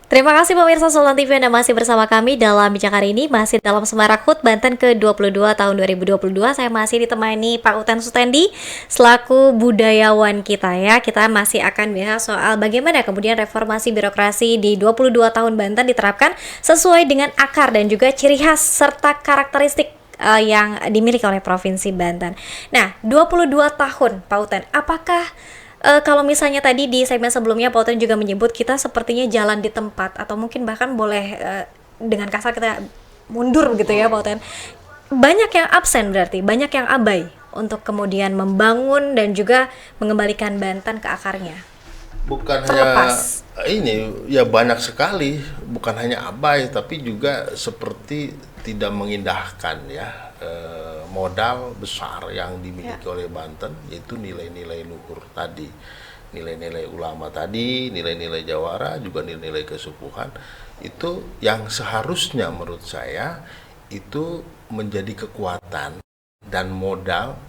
Terima kasih pemirsa Sultan TV Anda masih bersama kami dalam bijak hari ini, masih dalam Semarak HUT Banten ke-22 tahun 2022. Saya masih ditemani Pak Uten Sutendi selaku budayawan kita ya. Kita masih akan bahas soal bagaimana kemudian reformasi birokrasi di 22 tahun Banten diterapkan sesuai dengan akar dan juga ciri khas serta karakteristik yang dimiliki oleh Provinsi Banten. Nah, 22 tahun Pak Uten, apakah kalau misalnya tadi di segmen sebelumnya Pak Uten juga menyebut kita sepertinya jalan di tempat atau mungkin bahkan boleh dengan kasar kita mundur begitu ya Pak Uten. Banyak yang absen berarti, banyak yang abai untuk kemudian membangun dan juga mengembalikan Banten ke akarnya. Bukan Terlepas. hanya ini, ya banyak sekali, bukan hanya abai tapi juga seperti tidak mengindahkan ya modal besar yang dimiliki oleh Banten, yaitu nilai-nilai luhur tadi, nilai-nilai ulama tadi, nilai-nilai jawara, juga nilai-nilai kesepuhan, itu yang seharusnya menurut saya itu menjadi kekuatan dan modal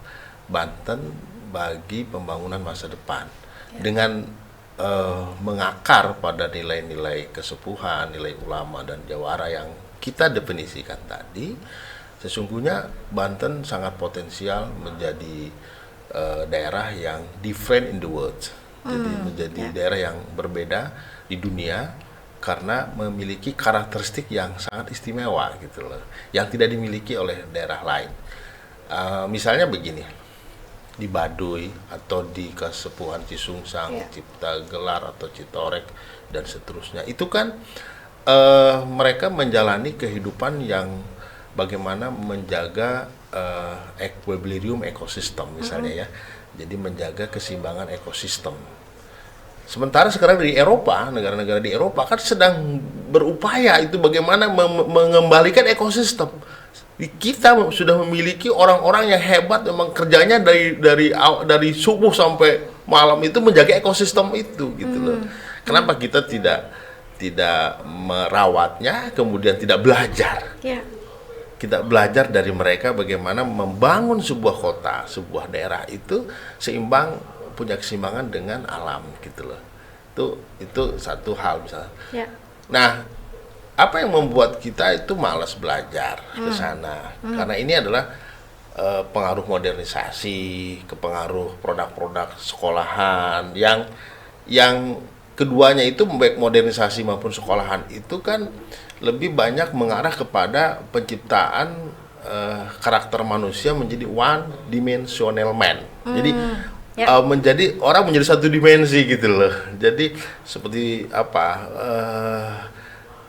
Banten bagi pembangunan masa depan. Dengan mengakar pada nilai-nilai kesepuhan, nilai ulama dan jawara yang kita definisikan tadi, sesungguhnya Banten sangat potensial menjadi daerah yang different in the world. Jadi menjadi daerah yang berbeda di dunia karena memiliki karakteristik yang sangat istimewa gitu loh, yang tidak dimiliki oleh daerah lain. Misalnya begini, di Baduy atau di Kasepuhan Cisungsang, Cipta Gelar atau Citorek dan seterusnya, itu kan mereka menjalani kehidupan yang bagaimana menjaga equilibrium ekosistem misalnya ya, jadi menjaga keseimbangan ekosistem. Sementara sekarang di Eropa, negara-negara di Eropa kan sedang berupaya itu bagaimana mengembalikan ekosistem. Kita sudah memiliki orang-orang yang hebat, memang kerjanya dari subuh sampai malam itu menjaga ekosistem itu gitu loh. Kenapa kita tidak merawatnya, kemudian tidak belajar? Kita belajar dari mereka bagaimana membangun sebuah kota, sebuah daerah itu seimbang, punya keseimbangan dengan alam gitu loh. Itu satu hal misalnya. Nah, apa yang membuat kita itu malas belajar ke sana? Karena ini adalah pengaruh modernisasi, kepengaruh produk-produk sekolahan yang keduanya itu, baik modernisasi maupun sekolahan itu kan lebih banyak mengarah kepada penciptaan karakter manusia menjadi one dimensional man. Jadi menjadi orang menjadi satu dimensi gitu loh. Jadi seperti apa?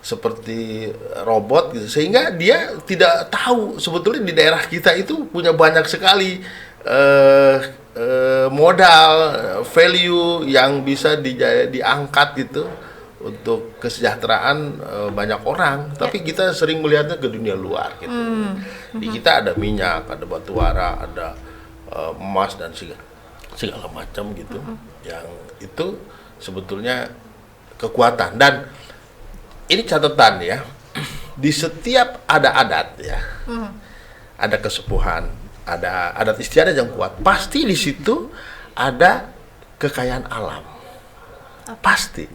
Seperti robot gitu, sehingga dia tidak tahu sebetulnya di daerah kita itu punya banyak sekali modal, value yang bisa diangkat gitu untuk kesejahteraan banyak orang. Tapi kita sering melihatnya ke dunia luar gitu. Di kita ada minyak, ada batu bara, ada emas dan segala macam gitu, yang itu sebetulnya kekuatan. Dan ini catatan ya, di setiap ada adat ya, ada kesepuhan, ada adat istiadat yang kuat, pasti di situ ada kekayaan alam, pasti.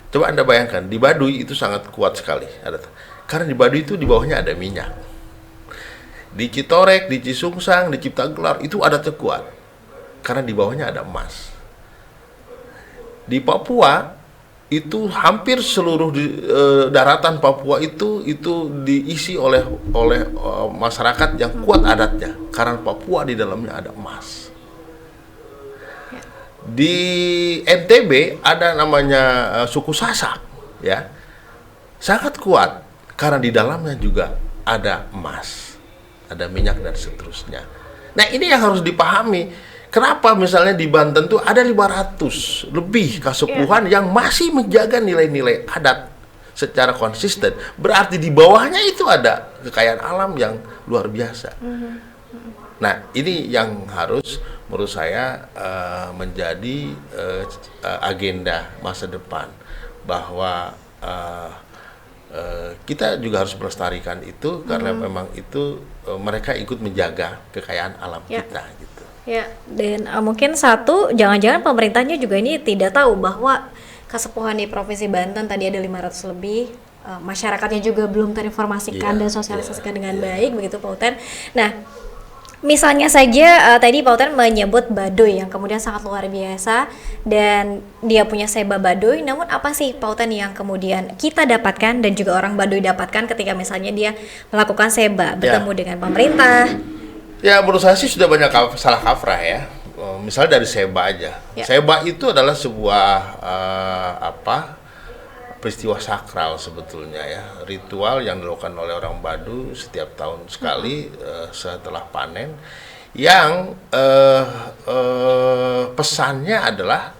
Coba Anda bayangkan, di Baduy itu sangat kuat sekali adat, karena di Baduy itu di bawahnya ada minyak. Di Citorek, di Cisungsang, di Cipta Gelar itu adatnya kuat, karena di bawahnya ada emas. Di Papua itu hampir seluruh daratan Papua itu diisi oleh masyarakat yang kuat adatnya, karena Papua di dalamnya ada emas. Di NTB ada namanya suku Sasak ya, sangat kuat karena di dalamnya juga ada emas, ada minyak dan seterusnya. Nah, ini yang harus dipahami. Kenapa misalnya di Banten tuh ada 500 lebih kasepuhan yang masih menjaga nilai-nilai adat secara konsisten. Berarti di bawahnya itu ada kekayaan alam yang luar biasa. Nah, ini yang harus menurut saya menjadi agenda masa depan, bahwa kita juga harus melestarikan itu, karena memang itu mereka ikut menjaga kekayaan alam kita gitu. Ya, dan mungkin satu, jangan-jangan pemerintahnya juga ini tidak tahu bahwa kesepuhan di Provinsi Banten tadi ada 500 lebih. Masyarakatnya juga belum terinformasikan dan sosialisasikan dengan baik, begitu Pak Uten. Nah, misalnya saja tadi Pak Uten menyebut Baduy yang kemudian sangat luar biasa dan dia punya seba Baduy, namun apa sih Pak Uten yang kemudian kita dapatkan dan juga orang Baduy dapatkan ketika misalnya dia melakukan seba, bertemu dengan pemerintah? Ya, menurut saya sih sudah banyak salah kaprah ya. Misalnya dari seba aja. Seba itu adalah sebuah peristiwa sakral sebetulnya ya, ritual yang dilakukan oleh orang Baduy setiap tahun sekali setelah panen, yang pesannya adalah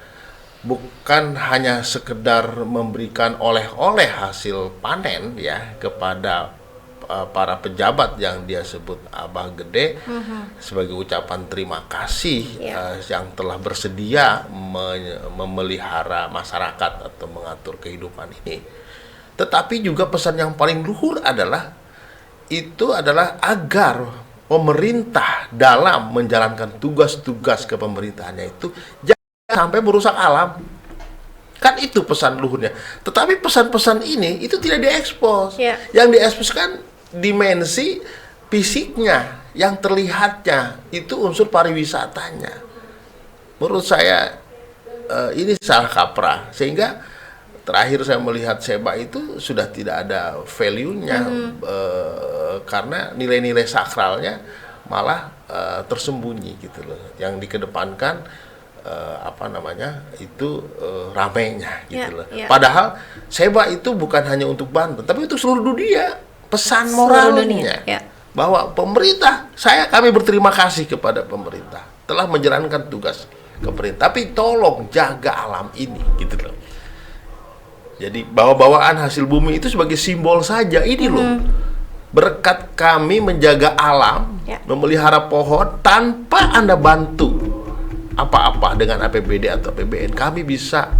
bukan hanya sekedar memberikan oleh-oleh hasil panen ya kepada para pejabat yang dia sebut Abah Gede sebagai ucapan terima kasih yang telah bersedia memelihara masyarakat atau mengatur kehidupan ini. Tetapi juga pesan yang paling luhur adalah agar pemerintah dalam menjalankan tugas-tugas kepemerintahannya itu jangan sampai merusak alam. Kan itu pesan luhurnya. Tetapi pesan-pesan ini itu tidak diekspos. Yang diekspos kan dimensi fisiknya, yang terlihatnya itu unsur pariwisatanya. Menurut saya ini salah kaprah, sehingga terakhir saya melihat seba itu sudah tidak ada value-nya karena nilai-nilai sakralnya malah tersembunyi gitu loh. Yang dikedepankan itu ramainya gitu loh. Padahal seba itu bukan hanya untuk Banten, tapi untuk seluruh dunia. Pesan moralnya bahwa kami berterima kasih kepada pemerintah telah menjalankan tugas keperintah, tapi tolong jaga alam ini gitu loh. Jadi bawa-bawaan hasil bumi itu sebagai simbol saja. Ini loh berkat kami menjaga alam, memelihara pohon, tanpa Anda bantu apa-apa dengan APBD atau APBN, kami bisa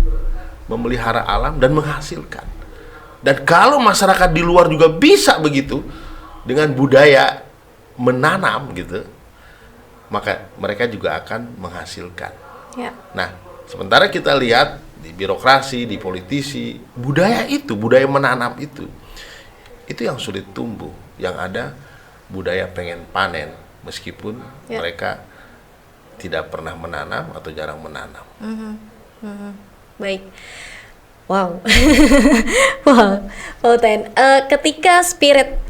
memelihara alam dan menghasilkan. Dan kalau masyarakat di luar juga bisa begitu dengan budaya menanam gitu, maka mereka juga akan menghasilkan. Nah, sementara kita lihat di birokrasi, di politisi, budaya menanam itu yang sulit tumbuh. Yang ada budaya pengen panen meskipun mereka tidak pernah menanam atau jarang menanam. Baik. Wow, wow, Pak Uten. Ketika spirit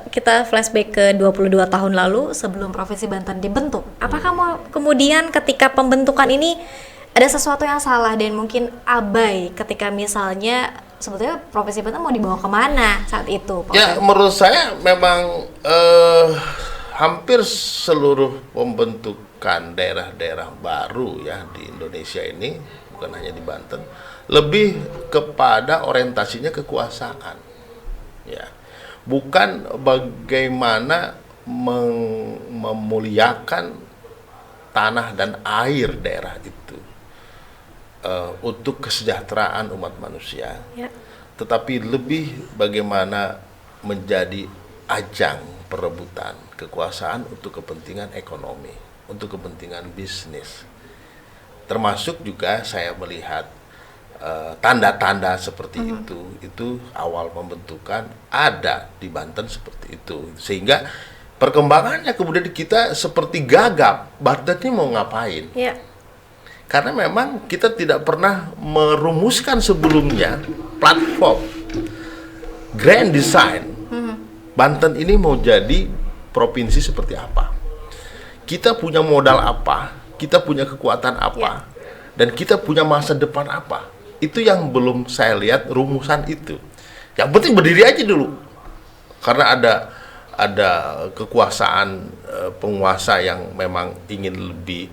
kita flashback ke 22 tahun lalu sebelum Provinsi Banten dibentuk, apakah kemudian ketika pembentukan ini ada sesuatu yang salah dan mungkin abai ketika misalnya sebetulnya Provinsi Banten mau dibawa kemana saat itu, Pak Uten? Ya, menurut saya memang hampir seluruh pembentukan daerah-daerah baru ya di Indonesia ini, bukan hanya di Banten, lebih kepada orientasinya kekuasaan, ya, bukan bagaimana memuliakan tanah dan air daerah itu untuk kesejahteraan umat manusia, tetapi lebih bagaimana menjadi ajang perebutan kekuasaan untuk kepentingan ekonomi, untuk kepentingan bisnis. Termasuk juga saya melihat tanda-tanda seperti itu awal pembentukan ada di Banten seperti itu, sehingga perkembangannya kemudian kita seperti gagap, Banten ini mau ngapain? Karena memang kita tidak pernah merumuskan sebelumnya platform grand design Banten ini mau jadi provinsi seperti apa, kita punya modal apa, kita punya kekuatan apa, dan kita punya masa depan apa. Itu yang belum saya lihat rumusan itu. Yang penting berdiri aja dulu. Karena ada kekuasaan penguasa yang memang ingin lebih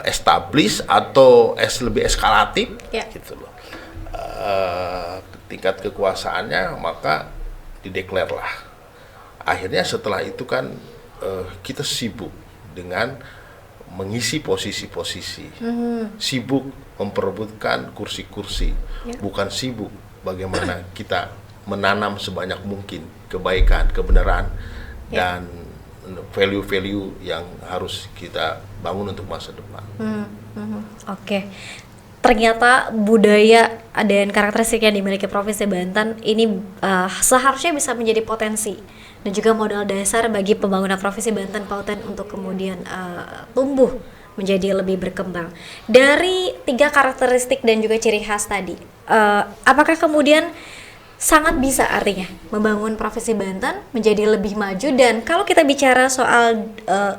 establish atau lebih eskalatif gitu loh. Tingkat kekuasaannya, maka dideklar lah. Akhirnya setelah itu kan kita sibuk dengan mengisi posisi-posisi, sibuk memperebutkan kursi-kursi, bukan sibuk bagaimana kita menanam sebanyak mungkin kebaikan, kebenaran, dan value-value yang harus kita bangun untuk masa depan. Oke. ternyata budaya dan karakteristik yang dimiliki Provinsi Banten ini seharusnya bisa menjadi potensi dan juga modal dasar bagi pembangunan Provinsi Banten Pautan untuk kemudian tumbuh menjadi lebih berkembang. Dari 3 karakteristik dan juga ciri khas tadi, apakah kemudian sangat bisa artinya membangun Provinsi Banten menjadi lebih maju? Dan kalau kita bicara soal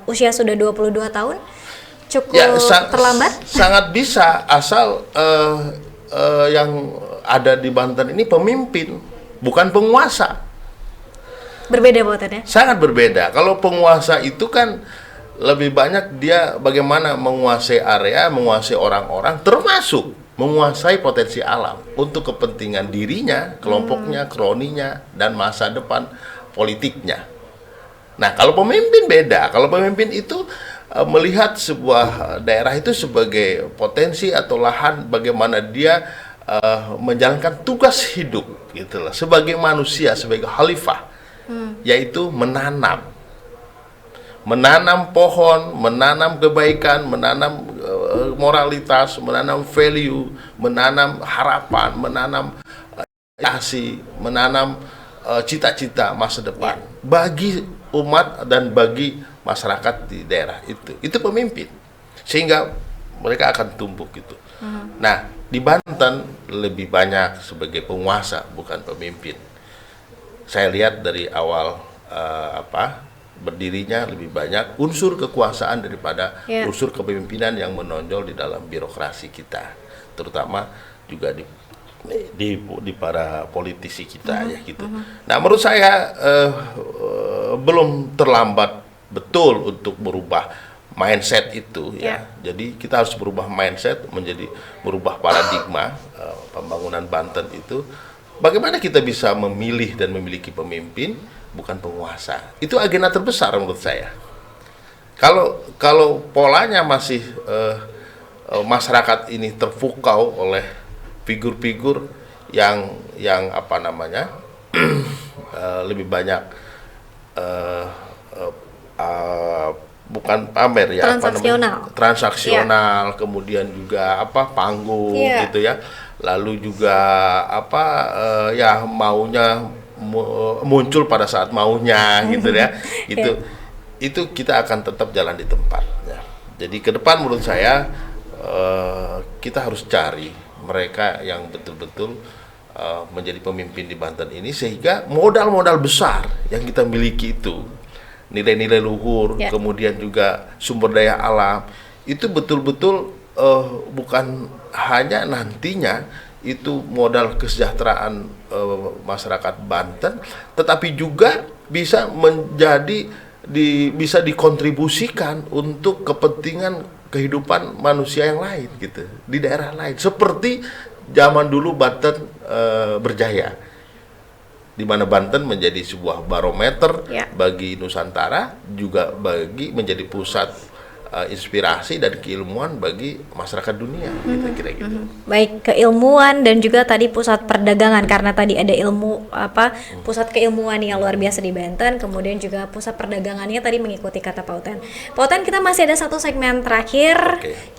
usia sudah 22 tahun, cukup terlambat? Sangat bisa, asal yang ada di Banten ini pemimpin, bukan penguasa. Berbeda Pautan ya? Sangat berbeda. Kalau penguasa itu kan lebih banyak dia bagaimana menguasai area, menguasai orang-orang, termasuk menguasai potensi alam untuk kepentingan dirinya, kelompoknya, kroninya, dan masa depan politiknya. Nah, kalau pemimpin beda. Kalau pemimpin itu melihat sebuah daerah itu sebagai potensi atau lahan, bagaimana dia menjalankan tugas hidup, gitulah, sebagai manusia, sebagai khalifah, yaitu menanam pohon, menanam kebaikan, menanam moralitas, menanam value, menanam harapan, menanam kasih, menanam cita-cita masa depan bagi umat dan bagi masyarakat di daerah itu. Itu pemimpin, sehingga mereka akan tumbuh gitu. Nah, di Banten lebih banyak sebagai penguasa, bukan pemimpin. Saya lihat dari awal berdirinya lebih banyak unsur kekuasaan daripada unsur kepemimpinan yang menonjol di dalam birokrasi kita, terutama juga di para politisi kita ya gitu. Nah, menurut saya belum terlambat betul untuk merubah mindset itu ya. Jadi kita harus berubah mindset, merubah paradigma pembangunan Banten itu. Bagaimana kita bisa memilih dan memiliki pemimpin, bukan penguasa. Itu agenda terbesar menurut saya. Kalau polanya masih masyarakat ini terpukau oleh figur-figur yang lebih banyak bukan pamer ya, transaksional, kemudian juga panggung gitu ya, lalu juga maunya muncul pada saat maunya gitu ya, itu kita akan tetap jalan di tempat ya. Jadi ke depan menurut saya kita harus cari mereka yang betul-betul menjadi pemimpin di Banten ini, sehingga modal-modal besar yang kita miliki itu, nilai-nilai luhur, kemudian juga sumber daya alam, itu betul-betul bukan hanya nantinya itu modal kesejahteraan masyarakat Banten, tetapi juga bisa bisa dikontribusikan untuk kepentingan kehidupan manusia yang lain gitu di daerah lain, seperti zaman dulu Banten berjaya, di mana Banten menjadi sebuah barometer bagi Nusantara, juga menjadi pusat inspirasi dan keilmuan bagi masyarakat dunia, kira-kira gitu. Baik keilmuan dan juga tadi pusat perdagangan, karena tadi ada pusat keilmuan yang luar biasa di Banten, kemudian juga pusat perdagangannya tadi mengikuti kata Pautan. Pautan, kita masih ada satu segmen terakhir.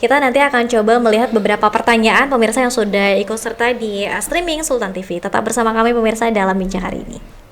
Kita nanti akan coba melihat beberapa pertanyaan pemirsa yang sudah ikut serta di streaming Sultan TV. Tetap bersama kami pemirsa dalam Bincang Hari Ini.